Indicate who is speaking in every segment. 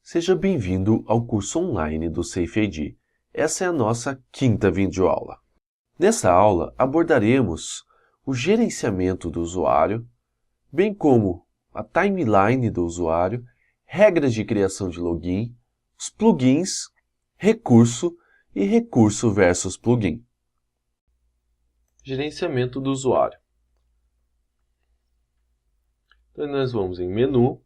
Speaker 1: Seja bem-vindo ao curso online do SafeID. Essa é a nossa quinta videoaula. Nessa aula, abordaremos o gerenciamento do usuário, bem como a timeline do usuário, regras de criação de login, os plugins, recurso e recurso versus plugin. Gerenciamento do usuário. Então, nós vamos em Menu,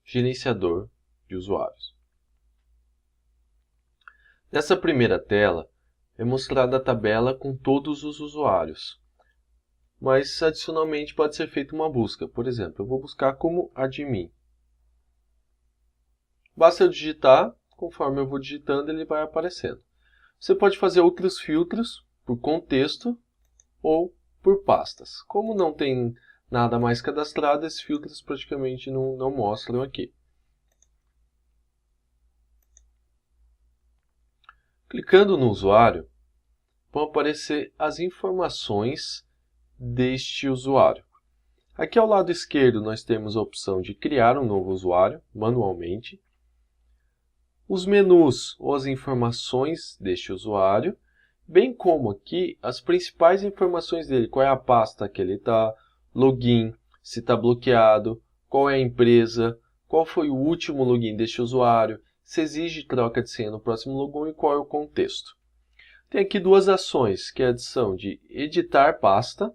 Speaker 1: Gerenciador de usuários. Nessa primeira tela é mostrada a tabela com todos os usuários, mas adicionalmente pode ser feita uma busca. Por exemplo, eu vou buscar como admin. Basta eu digitar, conforme eu vou digitando ele vai aparecendo. Você pode fazer outros filtros por contexto ou por pastas. Como não tem nada mais cadastrado, esses filtros praticamente não mostram aqui. Clicando no usuário, vão aparecer as informações deste usuário. Aqui ao lado esquerdo nós temos a opção de criar um novo usuário manualmente, os menus ou as informações deste usuário, bem como aqui as principais informações dele, qual é a pasta que ele está, login, se está bloqueado, qual é a empresa, qual foi o último login deste usuário, se exige troca de senha no próximo login e qual é o contexto. Tem aqui duas ações, que é a adição de editar pasta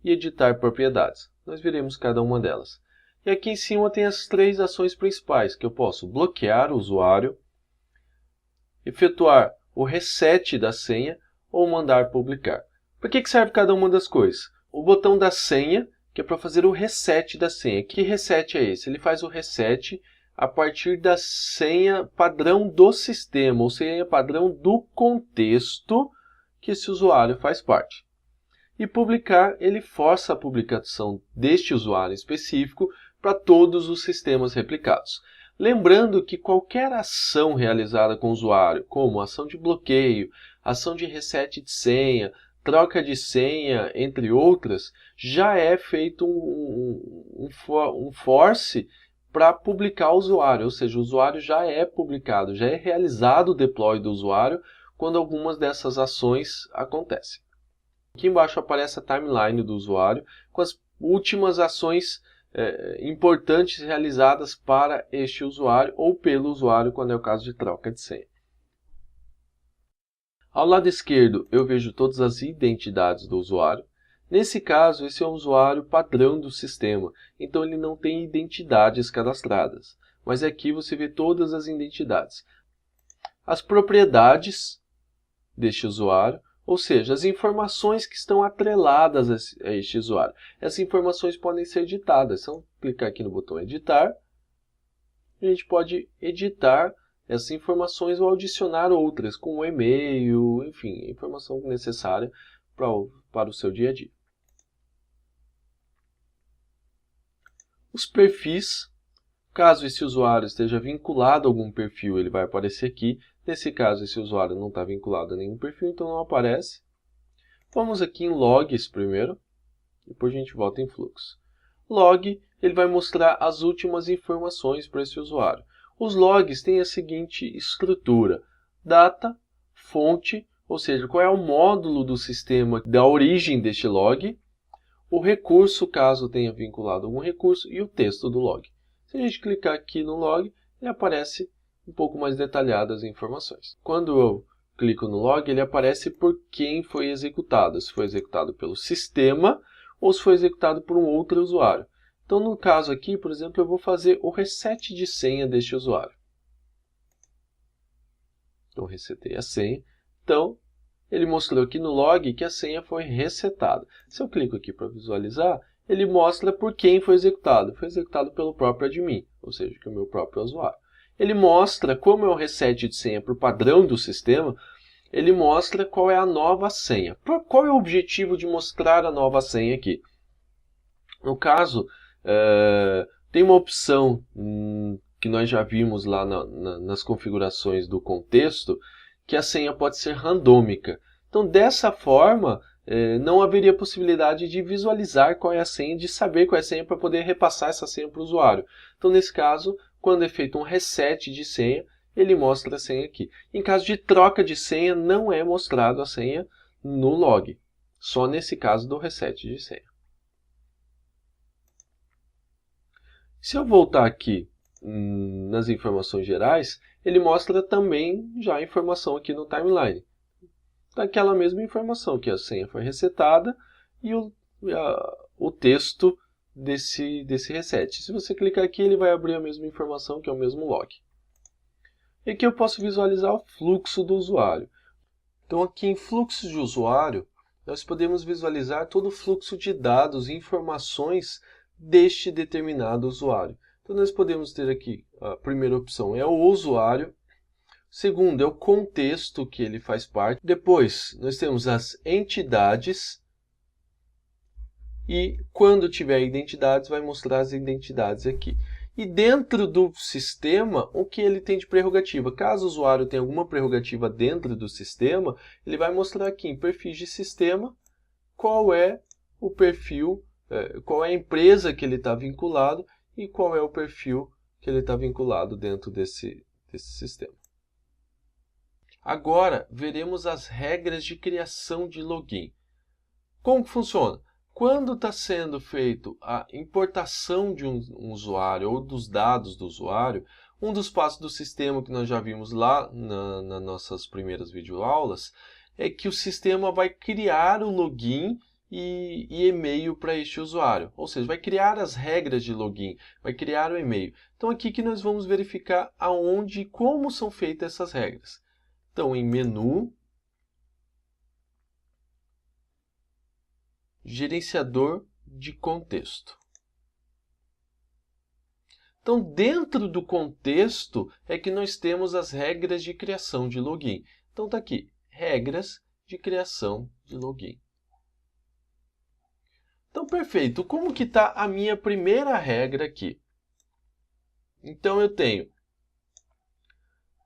Speaker 1: e editar propriedades. Nós veremos cada uma delas. E aqui em cima tem as três ações principais, que eu posso bloquear o usuário, efetuar o reset da senha ou mandar publicar. Para que serve cada uma das coisas? O botão da senha, que é para fazer o reset da senha. Que reset é esse? Ele faz o reset a partir da senha padrão do sistema, ou senha padrão do contexto que esse usuário faz parte. E publicar, ele força a publicação deste usuário específico para todos os sistemas replicados. Lembrando que qualquer ação realizada com o usuário, como ação de bloqueio, ação de reset de senha, troca de senha, entre outras, já é feito um force para publicar o usuário, ou seja, o usuário já é publicado, já é realizado o deploy do usuário quando algumas dessas ações acontecem. Aqui embaixo aparece a timeline do usuário com as últimas ações importantes realizadas para este usuário ou pelo usuário quando é o caso de troca de senha. Ao lado esquerdo eu vejo todas as identidades do usuário. Nesse caso, esse é um usuário padrão do sistema, então ele não tem identidades cadastradas. Mas aqui você vê todas as identidades. As propriedades deste usuário, ou seja, as informações que estão atreladas a este usuário. Essas informações podem ser editadas. Então, clicar aqui no botão editar, a gente pode editar essas informações ou adicionar outras, como e-mail, enfim, informação necessária para o seu dia a dia. Os perfis, caso esse usuário esteja vinculado a algum perfil, ele vai aparecer aqui. Nesse caso, esse usuário não está vinculado a nenhum perfil, então não aparece. Vamos aqui em logs primeiro, depois a gente volta em fluxo. Log, ele vai mostrar as últimas informações para esse usuário. Os logs têm a seguinte estrutura: data, fonte, ou seja, qual é o módulo do sistema da origem deste log, o recurso, caso tenha vinculado algum recurso, e o texto do log. Se a gente clicar aqui no log, ele aparece um pouco mais detalhadas as informações. Quando eu clico no log, ele aparece por quem foi executado, se foi executado pelo sistema ou se foi executado por um outro usuário. Então, no caso aqui, por exemplo, eu vou fazer o reset de senha deste usuário. Então, resetei a senha. Então, ele mostrou aqui no log que a senha foi resetada. Se eu clico aqui para visualizar, ele mostra por quem foi executado. Foi executado pelo próprio admin, ou seja, que é o meu próprio usuário. Ele mostra, como é o reset de senha para o padrão do sistema, ele mostra qual é a nova senha. Qual é o objetivo de mostrar a nova senha aqui? No caso, tem uma opção que nós já vimos lá nas configurações do contexto, que a senha pode ser randômica. Então, dessa forma, não haveria possibilidade de visualizar qual é a senha, de saber qual é a senha para poder repassar essa senha para o usuário. Então, nesse caso, Quando é feito um reset de senha, ele mostra a senha aqui. Em caso de troca de senha, não é mostrado a senha no log. Só nesse caso do reset de senha. Se eu voltar aqui nas informações gerais, ele mostra também já a informação aqui no timeline. Daquela mesma informação, que a senha foi resetada e o texto desse reset. Se você clicar aqui, ele vai abrir a mesma informação, que é o mesmo log. E aqui eu posso visualizar o fluxo do usuário. Então aqui em fluxo de usuário, nós podemos visualizar todo o fluxo de dados e informações deste determinado usuário. Então nós podemos ter aqui, a primeira opção é o usuário, segundo é o contexto que ele faz parte, depois nós temos as entidades, e quando tiver identidades, vai mostrar as identidades aqui. E dentro do sistema, o que ele tem de prerrogativa? Caso o usuário tenha alguma prerrogativa dentro do sistema, ele vai mostrar aqui em perfis de sistema qual é o perfil, qual é a empresa que ele está vinculado e qual é o perfil que ele está vinculado dentro desse sistema. Agora, veremos as regras de criação de login. Como que funciona? Quando está sendo feito a importação de um usuário ou dos dados do usuário, um dos passos do sistema que nós já vimos lá nas nossas primeiras videoaulas é que o sistema vai criar o login e e-mail para este usuário. Ou seja, vai criar as regras de login, vai criar o e-mail. Então aqui que nós vamos verificar aonde e como são feitas essas regras. Então em menu, gerenciador de contexto. Então, dentro do contexto é que nós temos as regras de criação de login. Então, está aqui, regras de criação de login. Então, perfeito. Como que está a minha primeira regra aqui? Então, eu tenho,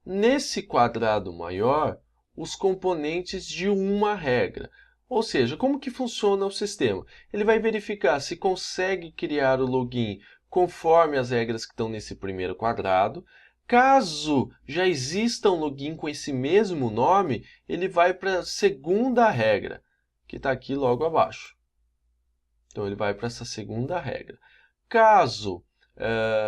Speaker 1: nesse quadrado maior, os componentes de uma regra. Ou seja, como que funciona o sistema? Ele vai verificar se consegue criar o login conforme as regras que estão nesse primeiro quadrado. Caso já exista um login com esse mesmo nome, ele vai para a segunda regra, que está aqui logo abaixo. Então, ele vai para essa segunda regra. Caso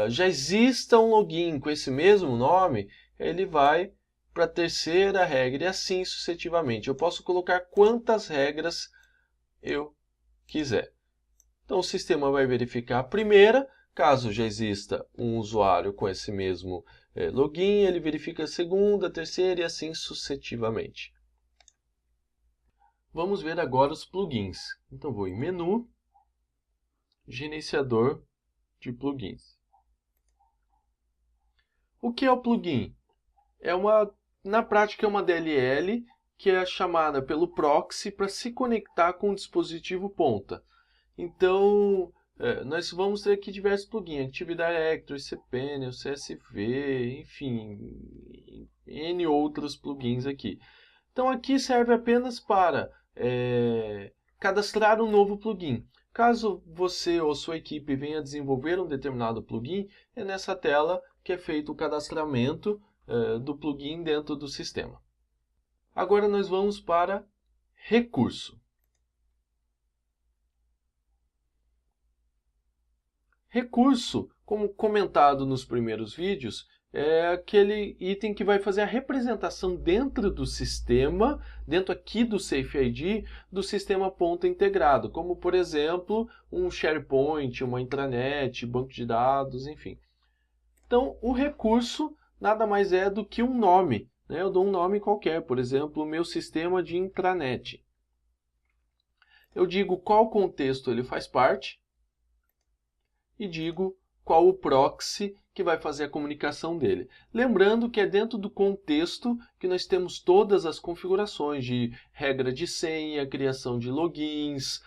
Speaker 1: já exista um login com esse mesmo nome, ele vai para a terceira regra e assim sucessivamente. Eu posso colocar quantas regras eu quiser. Então o sistema vai verificar a primeira, caso já exista um usuário com esse mesmo login, ele verifica a segunda, a terceira e assim sucessivamente. Vamos ver agora os plugins. Então vou em menu, gerenciador de plugins. O que é o plugin? Na prática, é uma DLL que é chamada pelo proxy para se conectar com o dispositivo ponta. Então, nós vamos ter aqui diversos plugins, Active Directory, cPanel, CSV, enfim, N outros plugins aqui. Então, aqui serve apenas para cadastrar um novo plugin. Caso você ou sua equipe venha desenvolver um determinado plugin, é nessa tela que é feito o cadastramento do plugin dentro do sistema. Agora nós vamos para recurso. Recurso, como comentado nos primeiros vídeos, é aquele item que vai fazer a representação dentro do sistema, dentro aqui do SafeID, do sistema ponta integrado, como por exemplo um SharePoint, uma intranet, banco de dados, enfim. Então o recurso nada mais é do que um nome. Eu dou um nome qualquer, por exemplo, o meu sistema de intranet. Eu digo qual contexto ele faz parte e digo qual o proxy que vai fazer a comunicação dele. Lembrando que é dentro do contexto que nós temos todas as configurações de regra de senha, criação de logins,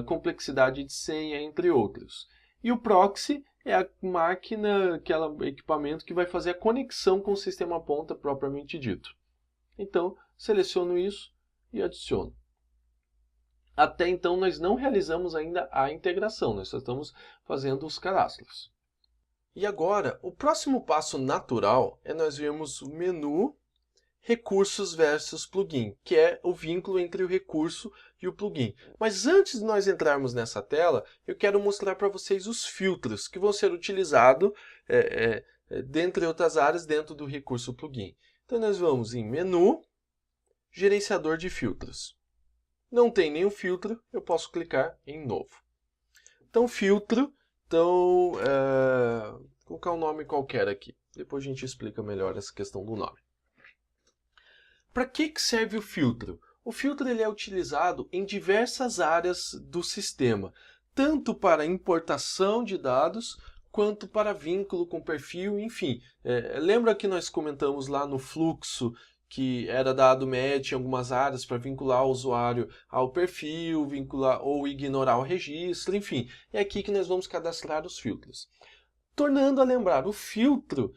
Speaker 1: complexidade de senha, entre outros. E o proxy é a máquina, aquele equipamento que vai fazer a conexão com o sistema ponta propriamente dito. Então, seleciono isso e adiciono. Até então, nós não realizamos ainda a integração, nós só estamos fazendo os cadastros. E agora, o próximo passo natural é nós vermos o menu Recursos versus Plugin, que é o vínculo entre o recurso e o plugin. Mas antes de nós entrarmos nessa tela, eu quero mostrar para vocês os filtros que vão ser utilizados, dentre outras áreas, dentro do recurso plugin. Então nós vamos em Menu, Gerenciador de Filtros. Não tem nenhum filtro, eu posso clicar em Novo. Então, filtro, vou colocar um nome qualquer aqui. Depois a gente explica melhor essa questão do nome. Para que serve o filtro? O filtro ele é utilizado em diversas áreas do sistema, tanto para importação de dados, quanto para vínculo com perfil, enfim. Lembra que nós comentamos lá no fluxo que era dado match em algumas áreas para vincular o usuário ao perfil, vincular ou ignorar o registro, enfim. É aqui que nós vamos cadastrar os filtros. Tornando a lembrar, o filtro,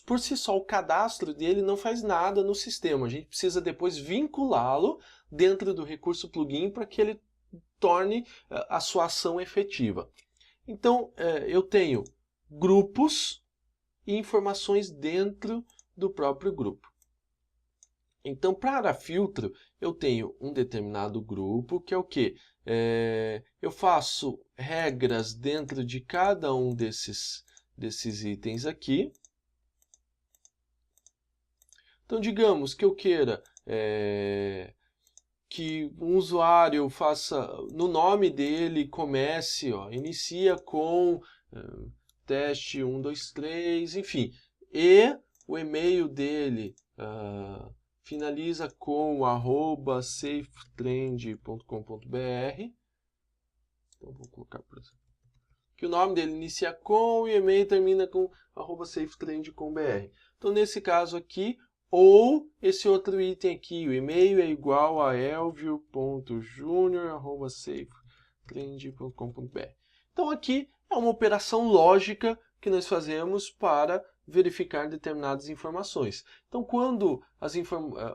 Speaker 1: por si só, o cadastro dele não faz nada no sistema. A gente precisa depois vinculá-lo dentro do recurso plugin para que ele torne a sua ação efetiva. Então, eu tenho grupos e informações dentro do próprio grupo. Então, para filtro, eu tenho um determinado grupo, que é o quê? Eu faço regras dentro de cada um desses itens aqui. Então, digamos que eu queira que um usuário faça, no nome dele, comece, inicia com teste 123, enfim. E o e-mail dele finaliza com @safetrend.com.br. Então, vou colocar, por exemplo, que o nome dele inicia com e o e-mail termina com @safetrend.com.br. Então, nesse caso aqui, ou esse outro item aqui, o e-mail é igual a elvio.junior@safetrend.com.br. Então, aqui é uma operação lógica que nós fazemos para verificar determinadas informações. Então, quando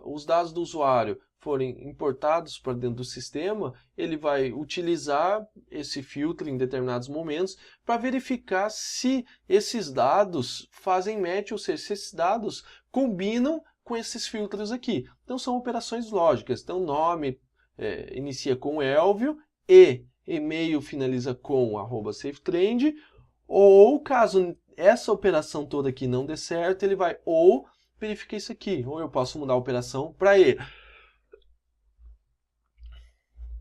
Speaker 1: os dados do usuário forem importados para dentro do sistema, ele vai utilizar esse filtro em determinados momentos para verificar se esses dados fazem match, ou seja, se esses dados combinam com esses filtros aqui. Então, são operações lógicas. Então, nome inicia com Elvio e e-mail finaliza com @safetrend, ou caso essa operação toda aqui não dê certo, ele vai ou verificar isso aqui, ou eu posso mudar a operação para E.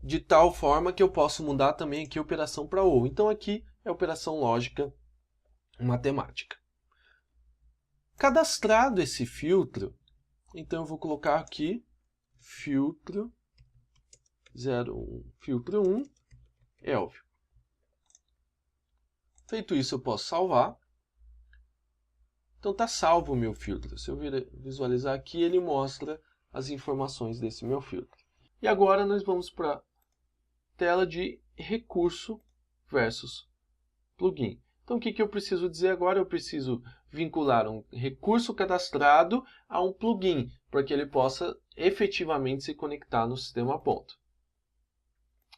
Speaker 1: De tal forma que eu posso mudar também aqui a operação para ou. Então aqui é a operação lógica matemática. Cadastrado esse filtro, então eu vou colocar aqui filtro 01, filtro 1, Elvio. Feito isso, eu posso salvar. Então está salvo o meu filtro. Se eu visualizar aqui, ele mostra as informações desse meu filtro. E agora nós vamos para a tela de recurso versus plugin. Então o que eu preciso dizer agora? Eu preciso vincular um recurso cadastrado a um plugin, para que ele possa efetivamente se conectar no sistema ponto.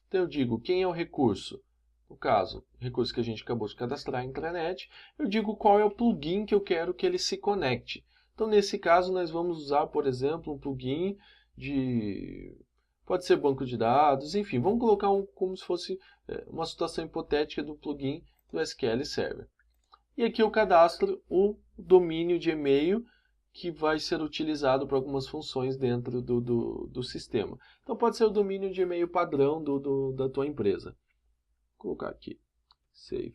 Speaker 1: Então eu digo quem é o recurso. No caso, o recurso que a gente acabou de cadastrar, a intranet, eu digo qual é o plugin que eu quero que ele se conecte. Então, nesse caso, nós vamos usar, por exemplo, um plugin pode ser banco de dados, enfim, vamos colocar como se fosse uma situação hipotética do plugin do SQL Server. E aqui eu cadastro o domínio de e-mail que vai ser utilizado para algumas funções dentro do sistema. Então, pode ser o domínio de e-mail padrão da tua empresa. Vou colocar aqui safeid.com.br.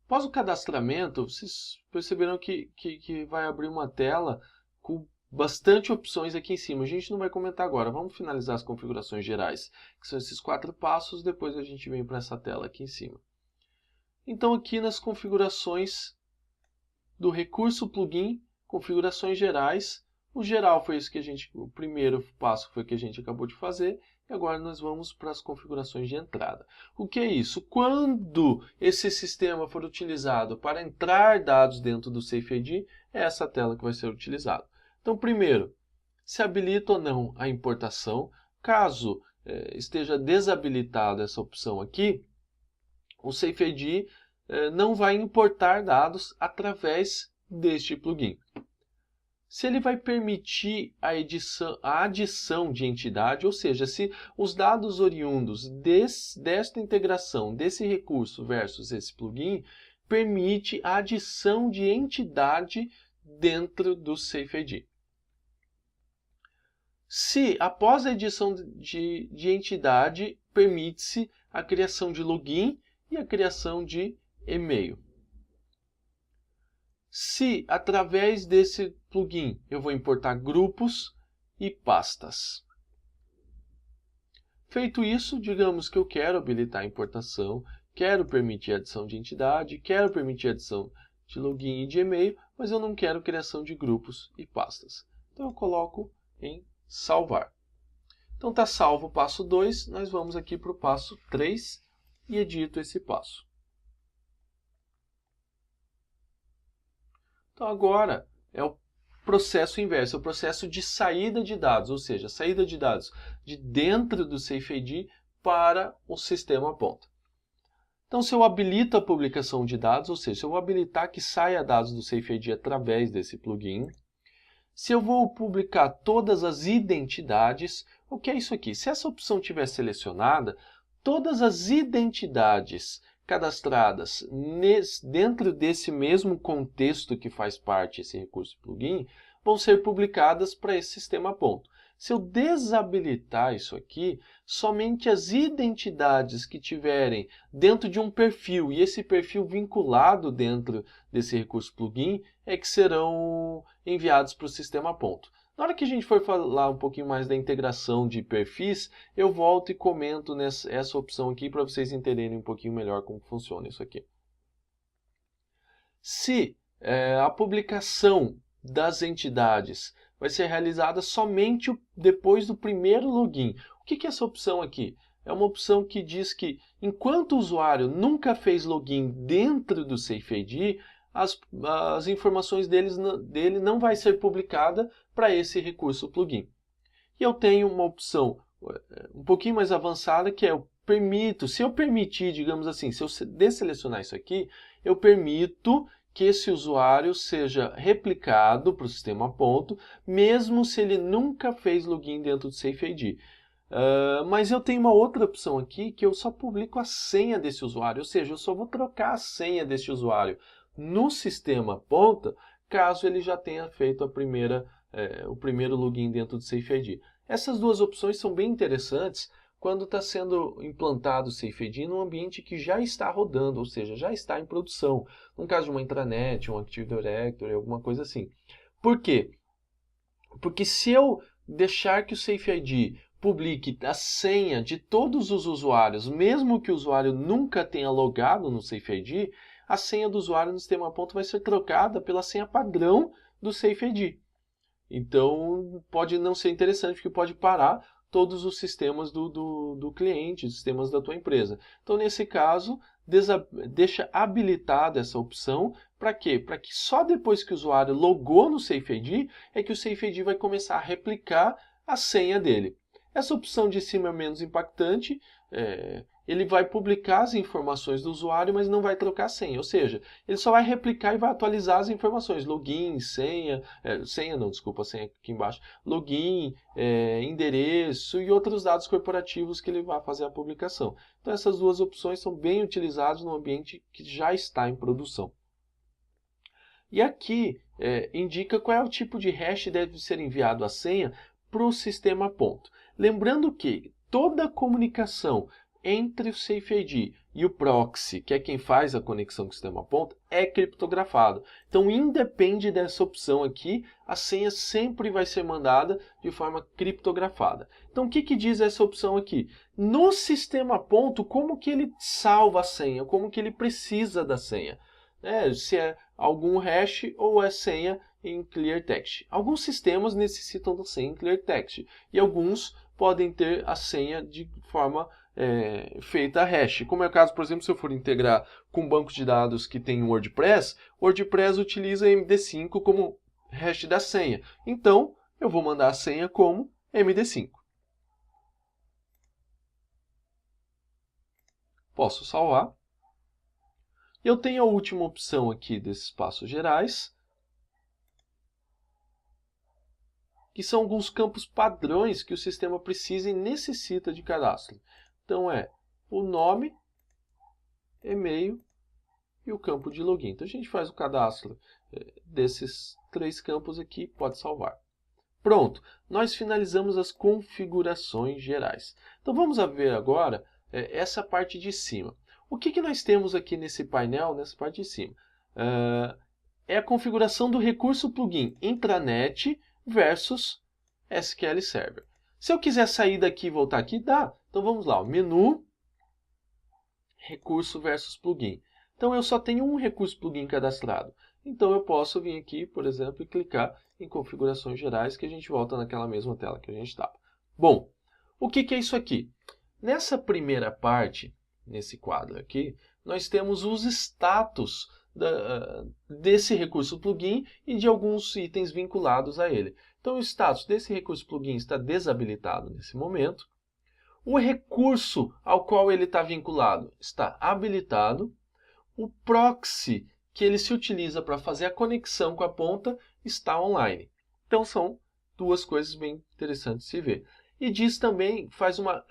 Speaker 1: Após o cadastramento, vocês perceberam que vai abrir uma tela com bastante opções aqui em cima. A gente não vai comentar agora. Vamos finalizar as configurações gerais, que são esses 4 passos. Depois a gente vem para essa tela aqui em cima. Então, aqui nas configurações do recurso plugin, configurações gerais. O geral foi isso o primeiro passo foi que a gente acabou de fazer. E agora nós vamos para as configurações de entrada. O que é isso? Quando esse sistema for utilizado para entrar dados dentro do SafeID, é essa tela que vai ser utilizada. Então, primeiro, se habilita ou não a importação. Caso esteja desabilitada essa opção aqui, o SafeID não vai importar dados através deste plugin. Se ele vai permitir a adição de entidade, ou seja, se os dados oriundos desta integração, desse recurso versus esse plugin, permite a adição de entidade dentro do SafeID. Se, após a edição de entidade, permite-se a criação de login e a criação de e-mail. Se, através desse plugin, eu vou importar grupos e pastas. Feito isso, digamos que eu quero habilitar a importação, quero permitir a adição de entidade, quero permitir a adição de login e de e-mail, mas eu não quero criação de grupos e pastas. Então eu coloco em salvar. Então está salvo o passo 2, nós vamos aqui para o passo 3 e edito esse passo. Então agora é o processo inverso, é o processo de saída de dados, ou seja, saída de dados de dentro do SafeID para o sistema ponta. Então se eu habilito a publicação de dados, ou seja, se eu habilitar que saia dados do SafeID através desse plugin, se eu vou publicar todas as identidades, o que é isso aqui? Se essa opção estiver selecionada, todas as identidades cadastradas dentro desse mesmo contexto que faz parte esse recurso plugin, vão ser publicadas para esse sistema ponto. Se eu desabilitar isso aqui, somente as identidades que tiverem dentro de um perfil e esse perfil vinculado dentro desse recurso plugin é que serão enviados para o sistema ponto. Na hora que a gente for falar um pouquinho mais da integração de perfis, eu volto e comento essa opção aqui para vocês entenderem um pouquinho melhor como funciona isso aqui. Se a publicação das entidades vai ser realizada somente depois do primeiro login. O que é essa opção aqui? É uma opção que diz que enquanto o usuário nunca fez login dentro do SafeID, as informações dele não vai ser publicada para esse recurso plugin. E eu tenho uma opção um pouquinho mais avançada que é se eu permitir, digamos assim, se eu desselecionar isso aqui, eu permito que esse usuário seja replicado para o sistema ponto, mesmo se ele nunca fez login dentro do SafeID. Mas eu tenho uma outra opção aqui que eu só publico a senha desse usuário, ou seja, eu só vou trocar a senha desse usuário no sistema ponta, caso ele já tenha feito o primeiro login dentro do SafeID. Essas duas opções são bem interessantes quando está sendo implantado o SafeID num ambiente que já está rodando, ou seja, já está em produção. No caso de uma intranet, um Active Directory, alguma coisa assim. Por quê? Porque se eu deixar que o SafeID publique a senha de todos os usuários, mesmo que o usuário nunca tenha logado no SafeID, a senha do usuário no sistema ponto vai ser trocada pela senha padrão do SafeID. Então, pode não ser interessante, porque pode parar todos os sistemas do cliente, os sistemas da tua empresa. Então, nesse caso, deixa habilitada essa opção. Para quê? Para que só depois que o usuário logou no SafeID, é que o SafeID vai começar a replicar a senha dele. Essa opção de cima é menos impactante, ele vai publicar as informações do usuário, mas não vai trocar a senha. Ou seja, ele só vai replicar e vai atualizar as informações. Login, senha, senha aqui embaixo. Login, endereço e outros dados corporativos que ele vai fazer a publicação. Então essas duas opções são bem utilizadas no ambiente que já está em produção. E aqui indica qual é o tipo de hash que deve ser enviado a senha para o sistema ponto. Lembrando que toda comunicação entre o SafeID e o proxy, que é quem faz a conexão com o sistema ponta, é criptografado. Então, independe dessa opção aqui, a senha sempre vai ser mandada de forma criptografada. Então, o que diz essa opção aqui? No sistema ponto, como que ele salva a senha? Como que ele precisa da senha? Se é algum hash ou é senha em clear text. Alguns sistemas necessitam da senha em clear text e alguns podem ter a senha de forma feita a hash. Como é o caso, por exemplo, se eu for integrar com um banco de dados que tem WordPress, WordPress utiliza MD5 como hash da senha. Então, eu vou mandar a senha como MD5. Posso salvar. Eu tenho a última opção aqui desses passos gerais, que são alguns campos padrões que o sistema precisa e necessita de cadastro. Então, é o nome, e-mail e o campo de login. Então, a gente faz o cadastro desses 3 campos aqui, pode salvar. Pronto, nós finalizamos as configurações gerais. Então, vamos ver agora essa parte de cima. O que nós temos aqui nesse painel, nessa parte de cima? É a configuração do recurso plugin intranet versus SQL Server. Se eu quiser sair daqui e voltar aqui, dá. Então vamos lá, menu, recurso versus plugin. Então eu só tenho um recurso plugin cadastrado. Então eu posso vir aqui, por exemplo, e clicar em configurações gerais, que a gente volta naquela mesma tela que a gente estava. Bom, o que é isso aqui? Nessa primeira parte, nesse quadro aqui, nós temos os status desse recurso plugin e de alguns itens vinculados a ele. Então, o status desse recurso plugin está desabilitado nesse momento. O recurso ao qual ele está vinculado está habilitado. O proxy que ele se utiliza para fazer a conexão com a ponta está online. Então, são duas coisas bem interessantes de se ver. E diz também,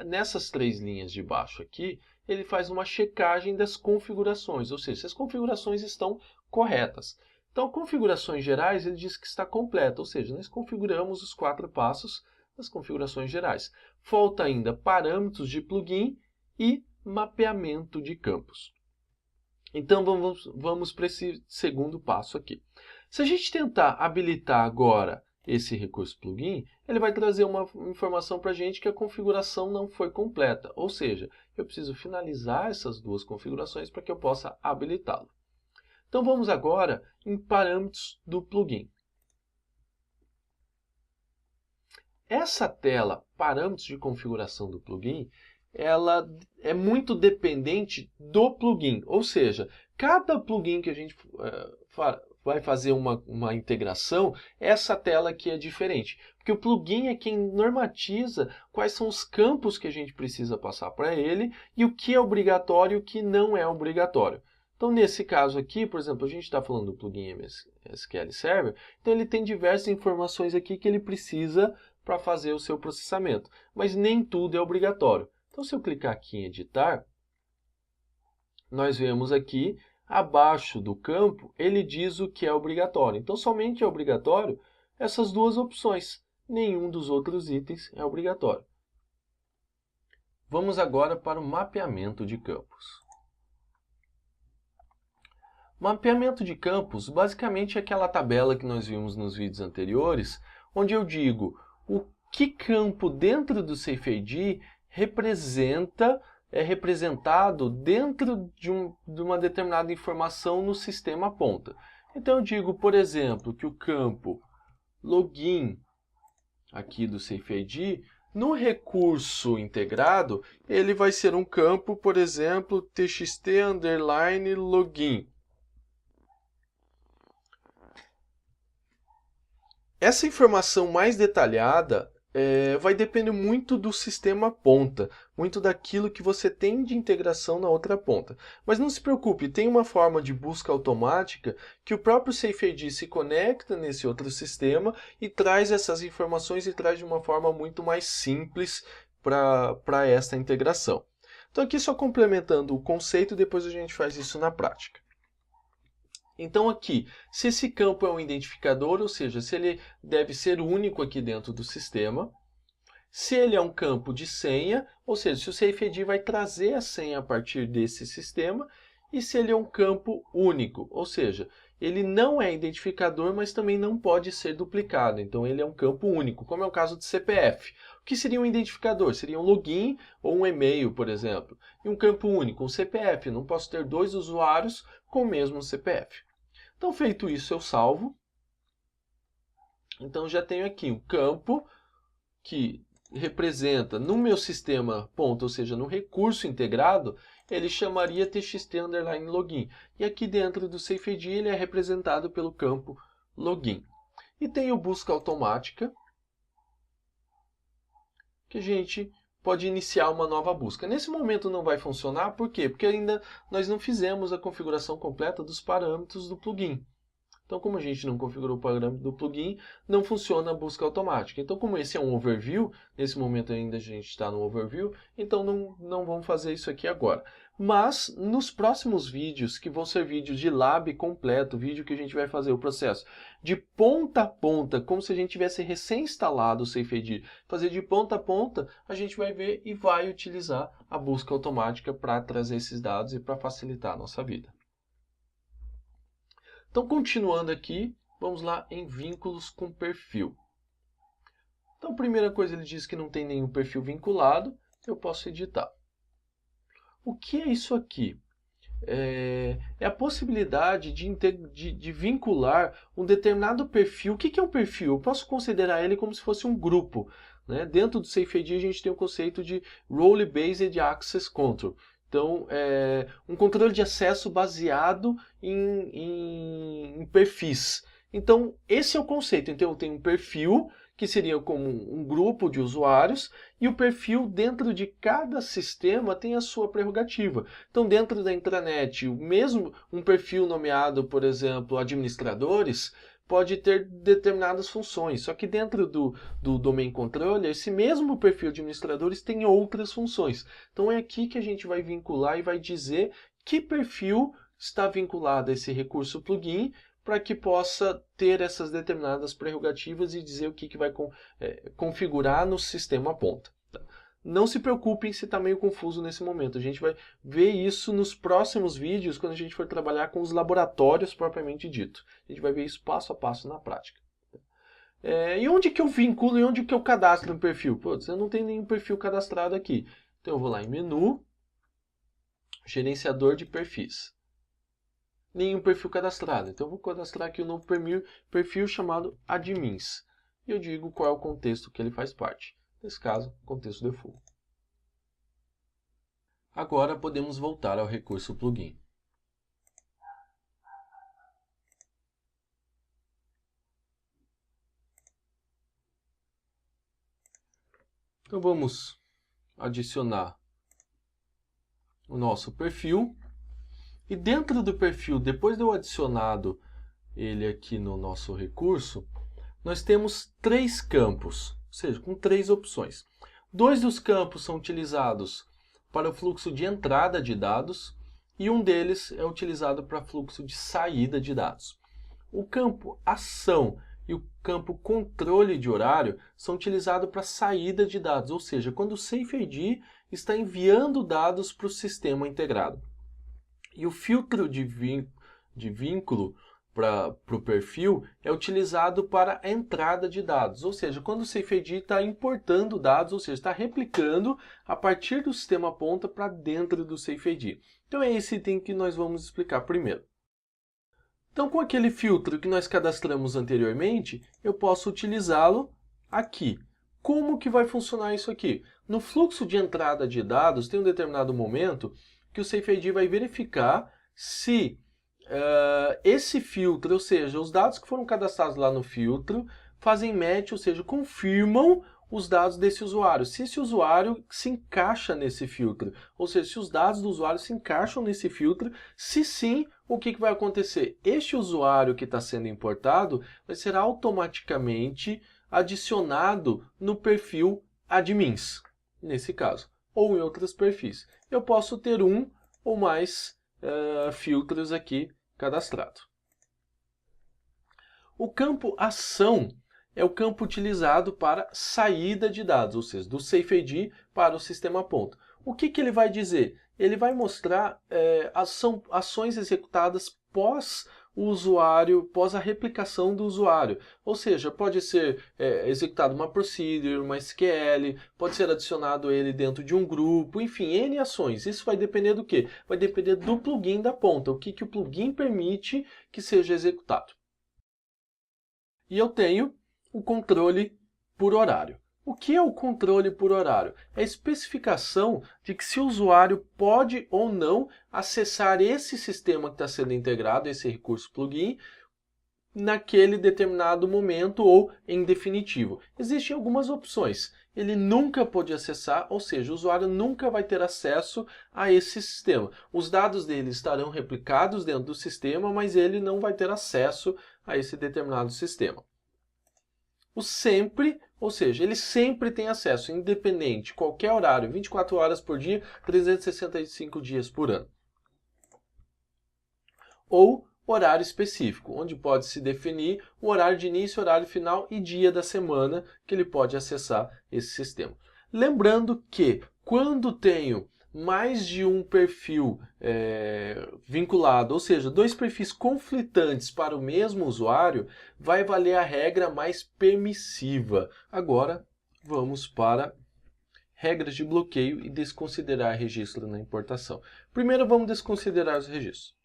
Speaker 1: nessas 3 linhas de baixo aqui, ele faz uma checagem das configurações, ou seja, se as configurações estão corretas. Então, configurações gerais, ele diz que está completa, ou seja, nós configuramos os 4 passos das configurações gerais. Falta ainda parâmetros de plugin e mapeamento de campos. Então, vamos para esse segundo passo aqui. Se a gente tentar habilitar agora esse recurso plugin, ele vai trazer uma informação para a gente que a configuração não foi completa. Ou seja, eu preciso finalizar essas 2 configurações para que eu possa habilitá-lo. Então, vamos agora em parâmetros do plugin. Essa tela, parâmetros de configuração do plugin, ela é muito dependente do plugin. Ou seja, cada plugin que a gente vai fazer uma integração, essa tela aqui é diferente. Porque o plugin é quem normatiza quais são os campos que a gente precisa passar para ele e o que é obrigatório e o que não é obrigatório. Então, nesse caso aqui, por exemplo, a gente está falando do plugin SQL Server, então ele tem diversas informações aqui que ele precisa para fazer o seu processamento. Mas nem tudo é obrigatório. Então, se eu clicar aqui em editar, nós vemos aqui, abaixo do campo, ele diz o que é obrigatório. Então, somente é obrigatório essas 2 opções. Nenhum dos outros itens é obrigatório. Vamos agora para o mapeamento de campos. Mapeamento de campos, basicamente, é aquela tabela que nós vimos nos vídeos anteriores, onde eu digo o que campo dentro do SafeID é representado dentro de uma determinada informação no sistema ponta. Então eu digo, por exemplo, que o campo login aqui do SafeID, no recurso integrado, ele vai ser um campo, por exemplo, txt_login. Essa informação mais detalhada vai depender muito do sistema ponta, muito daquilo que você tem de integração na outra ponta. Mas não se preocupe, tem uma forma de busca automática que o próprio SafeID se conecta nesse outro sistema e traz essas informações e traz de uma forma muito mais simples para esta integração. Então aqui só complementando o conceito, depois a gente faz isso na prática. Então aqui, se esse campo é um identificador, ou seja, se ele deve ser único aqui dentro do sistema, se ele é um campo de senha, ou seja, se o SafeID vai trazer a senha a partir desse sistema, e se ele é um campo único, ou seja, ele não é identificador, mas também não pode ser duplicado, então ele é um campo único, como é o caso de CPF. O que seria um identificador? Seria um login ou um e-mail, por exemplo. E um campo único, um CPF, não posso ter 2 usuários com o mesmo CPF. Então, feito isso, eu salvo. Então, já tenho aqui um campo que representa, no meu sistema ponta, ou seja, no recurso integrado, ele chamaria txt_login. E aqui dentro do SafeID, ele é representado pelo campo login. E tem o busca automática, que a gente pode iniciar uma nova busca. Nesse momento não vai funcionar, por quê? Porque ainda nós não fizemos a configuração completa dos parâmetros do plugin. Então, como a gente não configurou o parâmetro do plugin, não funciona a busca automática. Então, como esse é um overview, nesse momento ainda a gente está no overview, então não vamos fazer isso aqui agora. Mas, nos próximos vídeos, que vão ser vídeos de lab completo, vídeo que a gente vai fazer o processo de ponta a ponta, como se a gente tivesse recém-instalado o SafeID, fazer de ponta a ponta, a gente vai ver e vai utilizar a busca automática para trazer esses dados e para facilitar a nossa vida. Então, continuando aqui, vamos lá em vínculos com perfil. Então, a primeira coisa, ele diz que não tem nenhum perfil vinculado, eu posso editar. O que é isso aqui? É a possibilidade de vincular um determinado perfil. O que é um perfil? Eu posso considerar ele como se fosse um grupo, né? Dentro do SafeID, a gente tem o conceito de Role Based Access Control. Então, um controle de acesso baseado em perfis. Então, esse é o conceito. Então, eu tenho um perfil, que seria como um grupo de usuários, e o perfil dentro de cada sistema tem a sua prerrogativa. Então, dentro da intranet, mesmo um perfil nomeado, por exemplo, administradores, pode ter determinadas funções, só que dentro do Domain Controller, esse mesmo perfil de administradores tem outras funções. Então é aqui que a gente vai vincular e vai dizer que perfil está vinculado a esse recurso plugin para que possa ter essas determinadas prerrogativas e dizer o que vai configurar no sistema ponta. Não se preocupem se está meio confuso nesse momento. A gente vai ver isso nos próximos vídeos, quando a gente for trabalhar com os laboratórios propriamente dito. A gente vai ver isso passo a passo na prática. E onde que eu vinculo e onde que eu cadastro um perfil? Putz, eu não tenho nenhum perfil cadastrado aqui. Então eu vou lá em menu, gerenciador de perfis. Nenhum perfil cadastrado. Então eu vou cadastrar aqui um novo perfil chamado admins. E eu digo qual é o contexto que ele faz parte. Nesse caso, contexto default. Agora podemos voltar ao recurso plugin. Então vamos adicionar o nosso perfil. E dentro do perfil, depois de eu adicionado ele aqui no nosso recurso, nós temos 3 campos, ou seja, com 3 opções. 2 dos campos são utilizados para o fluxo de entrada de dados e um deles é utilizado para fluxo de saída de dados. O campo ação e o campo controle de horário são utilizados para saída de dados, ou seja, quando o SafeID está enviando dados para o sistema integrado. E o filtro de vínculo para o perfil é utilizado para a entrada de dados, ou seja, quando o SafeID está importando dados, ou seja, está replicando a partir do sistema ponta para dentro do SafeID. Então é esse item que nós vamos explicar primeiro. Então, com aquele filtro que nós cadastramos anteriormente, eu posso utilizá-lo aqui. Como que vai funcionar isso aqui? No fluxo de entrada de dados, tem um determinado momento que o SafeID vai verificar se esse filtro, ou seja, os dados que foram cadastrados lá no filtro, fazem match, ou seja, confirmam os dados desse usuário. Se esse usuário se encaixa nesse filtro, ou seja, se os dados do usuário se encaixam nesse filtro, se sim, o que vai acontecer? Este usuário que está sendo importado vai ser automaticamente adicionado no perfil admins, nesse caso, ou em outros perfis. Eu posso ter um ou mais filtros aqui cadastrado. O campo ação é o campo utilizado para saída de dados, ou seja, do SafeID para o sistema ponta. O que ele vai dizer? Ele vai mostrar ações executadas pós o usuário, pós a replicação do usuário. Ou seja, pode ser executado uma procedure, uma SQL, pode ser adicionado ele dentro de um grupo, enfim, N ações. Isso vai depender do quê? Vai depender do plugin da ponta, o que o plugin permite que seja executado. E eu tenho o controle por horário. O que é o controle por horário? É a especificação de que se o usuário pode ou não acessar esse sistema que está sendo integrado, esse recurso plugin, naquele determinado momento ou em definitivo. Existem algumas opções. ele nunca pode acessar, ou seja, o usuário nunca vai ter acesso a esse sistema. Os dados dele estarão replicados dentro do sistema, mas ele não vai ter acesso a esse determinado sistema. O sempre, ou seja, ele sempre tem acesso, independente, qualquer horário, 24 horas por dia, 365 dias por ano. Ou horário específico, onde pode se definir o horário de início, horário final e dia da semana que ele pode acessar esse sistema. Lembrando que quando tenho mais de um perfil vinculado, ou seja, dois perfis conflitantes para o mesmo usuário, vai valer a regra mais permissiva. Agora, vamos para regras de bloqueio e desconsiderar registro na importação. Primeiro, vamos desconsiderar os registros.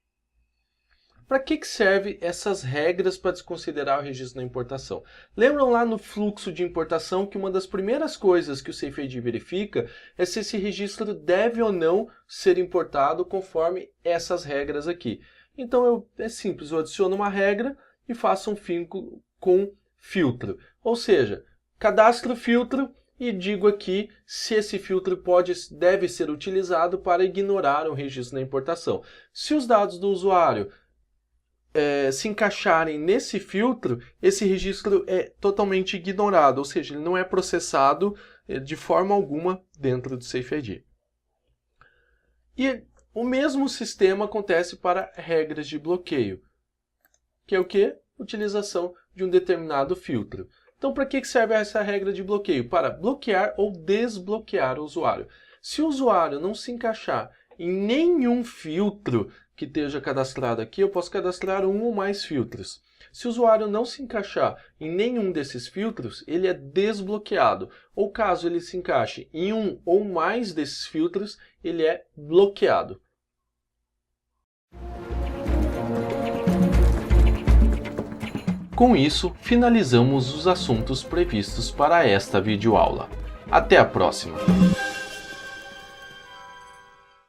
Speaker 1: Para que servem essas regras para desconsiderar o registro na importação? Lembram lá no fluxo de importação que uma das primeiras coisas que o SafeID verifica é se esse registro deve ou não ser importado conforme essas regras aqui. Então é simples, eu adiciono uma regra e faço um vínculo com filtro. Ou seja, cadastro filtro e digo aqui se esse filtro deve ser utilizado para ignorar o registro na importação. Se os dados do usuário se encaixarem nesse filtro, esse registro é totalmente ignorado, ou seja, ele não é processado de forma alguma dentro do SafeID. E o mesmo sistema acontece para regras de bloqueio, que é o quê? Utilização de um determinado filtro. Então, para que serve essa regra de bloqueio? Para bloquear ou desbloquear o usuário. Se o usuário não se encaixar em nenhum filtro que esteja cadastrado aqui, eu posso cadastrar um ou mais filtros. Se o usuário não se encaixar em nenhum desses filtros, ele é desbloqueado. Ou caso ele se encaixe em um ou mais desses filtros, ele é bloqueado. Com isso, finalizamos os assuntos previstos para esta videoaula. Até a próxima!